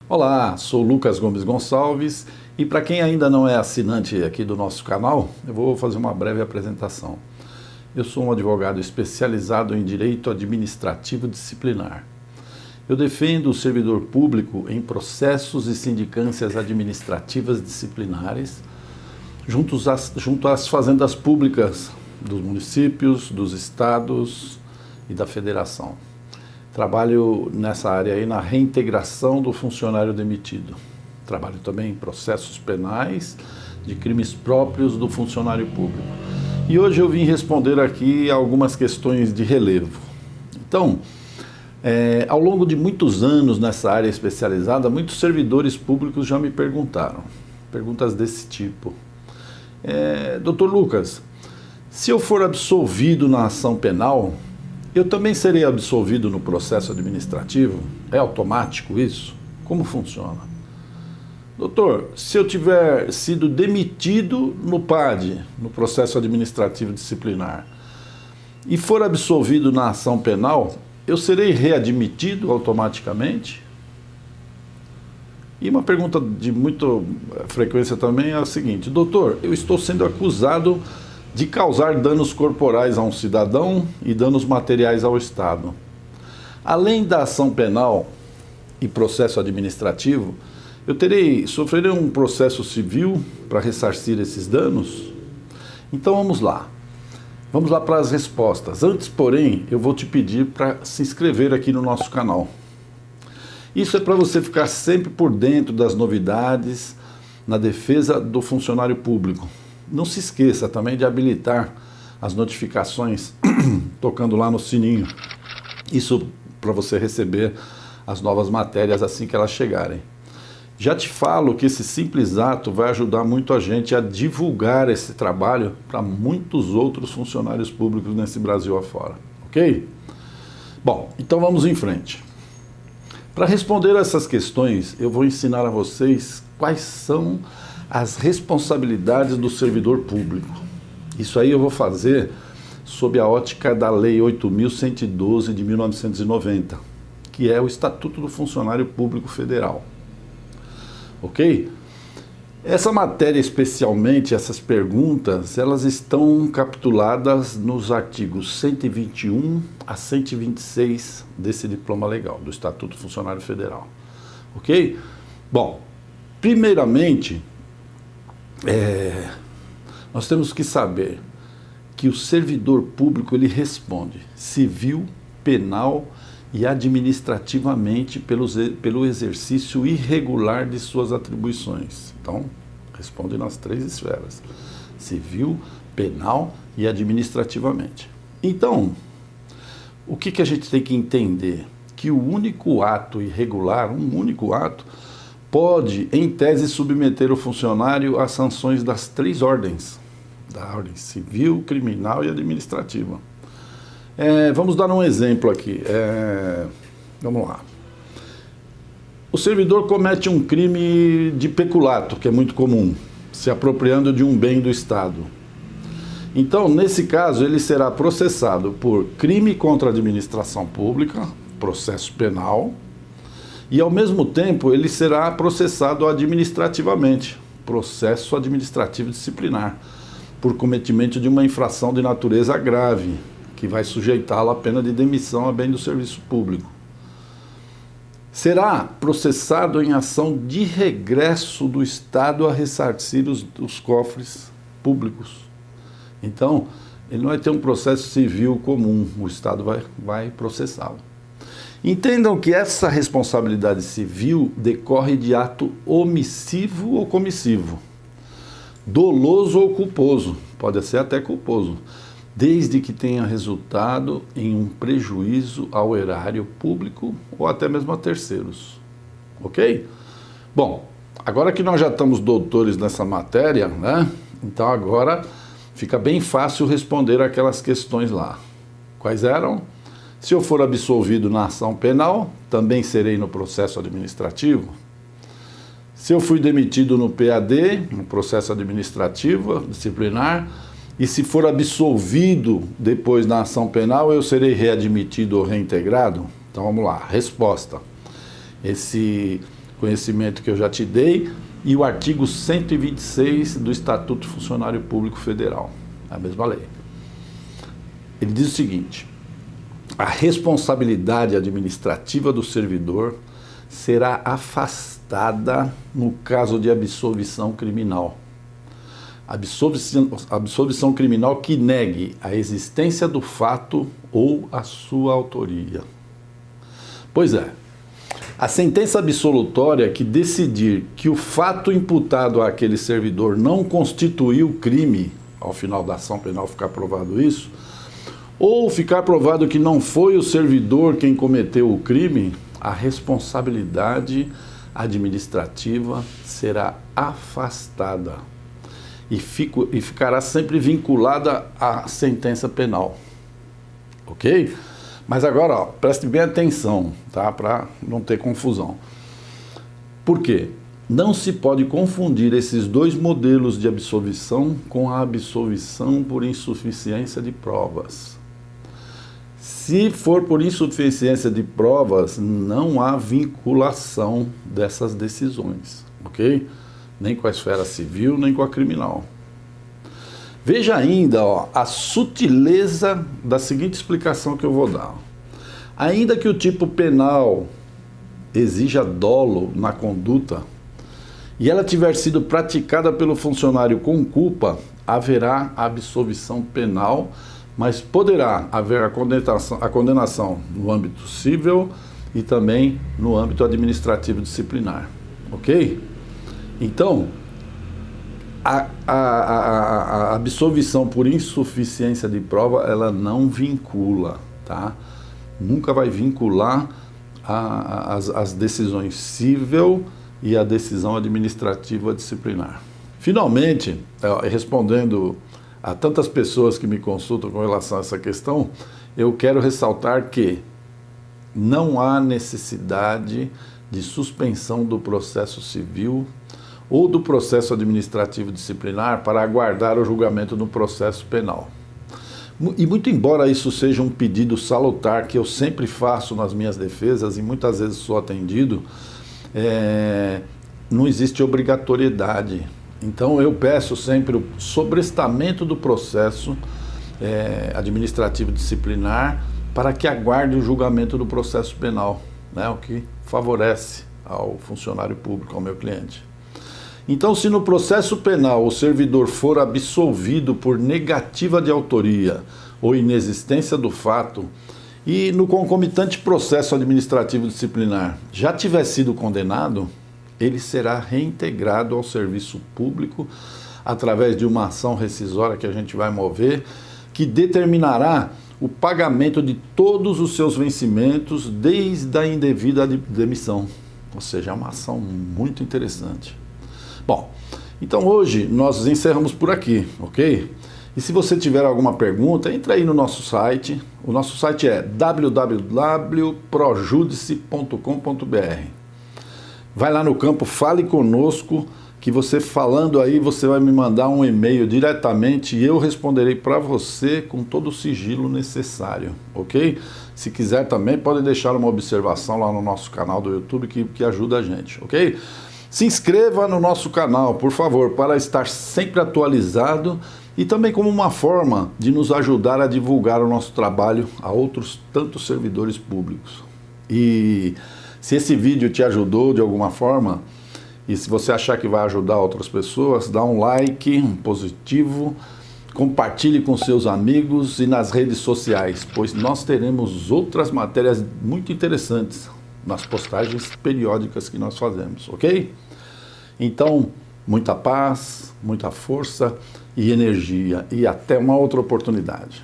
Olá, sou Lucas Gomes Gonçalves e para quem ainda não é assinante aqui do nosso canal, eu vou fazer uma breve apresentação. Eu sou um advogado especializado em Direito Administrativo Disciplinar. Eu defendo o servidor público em processos e sindicâncias administrativas disciplinares junto às fazendas públicas dos municípios, dos estados e da federação. Trabalho nessa área aí na reintegração do funcionário demitido. Trabalho também em processos penais de crimes próprios do funcionário público. E hoje eu vim responder aqui algumas questões de relevo. Então, ao longo de muitos anos nessa área especializada, muitos servidores públicos já me perguntaram perguntas desse tipo. Doutor Lucas, se eu for absolvido na ação penal, eu também serei absolvido no processo administrativo? É automático isso? Como funciona? Doutor, se eu tiver sido demitido no PAD, no processo administrativo disciplinar, e for absolvido na ação penal, eu serei readmitido automaticamente? E uma pergunta de muita frequência também é a seguinte: doutor, eu estou sendo acusado de causar danos corporais a um cidadão e danos materiais ao Estado. Além da ação penal e processo administrativo, eu sofrerei um processo civil para ressarcir esses danos? Então vamos lá para as respostas. Antes, porém, eu vou te pedir para se inscrever aqui no nosso canal. Isso é para você ficar sempre por dentro das novidades na defesa do funcionário público. Não se esqueça também de habilitar as notificações tocando lá no sininho. Isso para você receber as novas matérias assim que elas chegarem. Já te falo que esse simples ato vai ajudar muito a gente a divulgar esse trabalho para muitos outros funcionários públicos nesse Brasil afora, ok? Bom, então vamos em frente. Para responder a essas questões, eu vou ensinar a vocês quais são as responsabilidades do servidor público. Isso aí eu vou fazer sob a ótica da Lei 8.112 de 1990, que é o Estatuto do Funcionário Público Federal. Ok? Essa matéria, especialmente essas perguntas, elas estão capituladas nos artigos 121 a 126 desse diploma legal, do Estatuto do Funcionário Federal. Ok? Bom, primeiramente, nós temos que saber que o servidor público ele responde civil, penal e administrativamente pelo exercício irregular de suas atribuições. Então, responde nas três esferas: civil, penal e administrativamente. Então, o que a gente tem que entender? Que o único ato irregular, um único ato, pode, em tese, submeter o funcionário às sanções das três ordens, da ordem civil, criminal e administrativa. Vamos dar um exemplo aqui. Vamos lá. O servidor comete um crime de peculato, que é muito comum, se apropriando de um bem do Estado. Então, nesse caso, ele será processado por crime contra a administração pública, processo penal, e, ao mesmo tempo, ele será processado administrativamente, processo administrativo disciplinar, por cometimento de uma infração de natureza grave, que vai sujeitá-lo à pena de demissão a bem do serviço público. Será processado em ação de regresso do Estado a ressarcir os cofres públicos. Então, ele não vai ter um processo civil comum, o Estado vai processá-lo. Entendam que essa responsabilidade civil decorre de ato omissivo ou comissivo, doloso ou culposo, pode ser até culposo, desde que tenha resultado em um prejuízo ao erário público ou até mesmo a terceiros. Ok? Bom, agora que nós já estamos doutores nessa matéria, né? Então agora fica bem fácil responder aquelas questões lá. Quais eram? Se eu for absolvido na ação penal, também serei no processo administrativo? Se eu fui demitido no PAD, no processo administrativo, disciplinar, e se for absolvido depois na ação penal, eu serei readmitido ou reintegrado? Então vamos lá, resposta. Esse conhecimento que eu já te dei, e o artigo 126 do Estatuto do Funcionário Público Federal, a mesma lei. Ele diz o seguinte: a responsabilidade administrativa do servidor será afastada no caso de absolvição criminal. Absolvição criminal que negue a existência do fato ou a sua autoria. Pois é, a sentença absolutória que decidir que o fato imputado àquele servidor não constituiu crime, ao final da ação penal ficar provado isso, ou ficar provado que não foi o servidor quem cometeu o crime, a responsabilidade administrativa será afastada e ficará sempre vinculada à sentença penal. Ok? Mas agora, ó, preste bem atenção, tá? Para não ter confusão. Por quê? Não se pode confundir esses dois modelos de absolvição com a absolvição por insuficiência de provas. Se for por insuficiência de provas, não há vinculação dessas decisões, ok? Nem com a esfera civil, nem com a criminal. Veja ainda, ó, a sutileza da seguinte explicação que eu vou dar. Ainda que o tipo penal exija dolo na conduta e ela tiver sido praticada pelo funcionário com culpa, haverá absolvição penal, mas poderá haver a condenação no âmbito civil e também no âmbito administrativo disciplinar, ok? Então, a absolvição por insuficiência de prova, ela não vincula, tá? Nunca vai vincular as decisões civil e a decisão administrativa disciplinar. Finalmente, respondendo a tantas pessoas que me consultam com relação a essa questão, eu quero ressaltar que não há necessidade de suspensão do processo civil ou do processo administrativo disciplinar para aguardar o julgamento no processo penal. E muito embora isso seja um pedido salutar que eu sempre faço nas minhas defesas e muitas vezes sou atendido, não existe obrigatoriedade. Então eu peço sempre o sobrestamento do processo administrativo disciplinar para que aguarde o julgamento do processo penal, né, o que favorece ao funcionário público, ao meu cliente. Então, se no processo penal o servidor for absolvido por negativa de autoria ou inexistência do fato e no concomitante processo administrativo disciplinar já tiver sido condenado, ele será reintegrado ao serviço público através de uma ação rescisória que a gente vai mover, que determinará o pagamento de todos os seus vencimentos desde a indevida demissão. Ou seja, é uma ação muito interessante. Bom, então hoje nós encerramos por aqui, ok? E se você tiver alguma pergunta, entre aí no nosso site. O nosso site é www.projudice.com.br. Vai lá no campo Fale Conosco, que você falando aí, você vai me mandar um e-mail diretamente e eu responderei para você com todo o sigilo necessário, ok? Se quiser também, pode deixar uma observação lá no nosso canal do YouTube que ajuda a gente, ok? Se inscreva no nosso canal, por favor, para estar sempre atualizado e também como uma forma de nos ajudar a divulgar o nosso trabalho a outros tantos servidores públicos. E se esse vídeo te ajudou de alguma forma, e se você achar que vai ajudar outras pessoas, dá um like, um positivo, compartilhe com seus amigos e nas redes sociais, pois nós teremos outras matérias muito interessantes nas postagens periódicas que nós fazemos, ok? Então, muita paz, muita força e energia, e até uma outra oportunidade.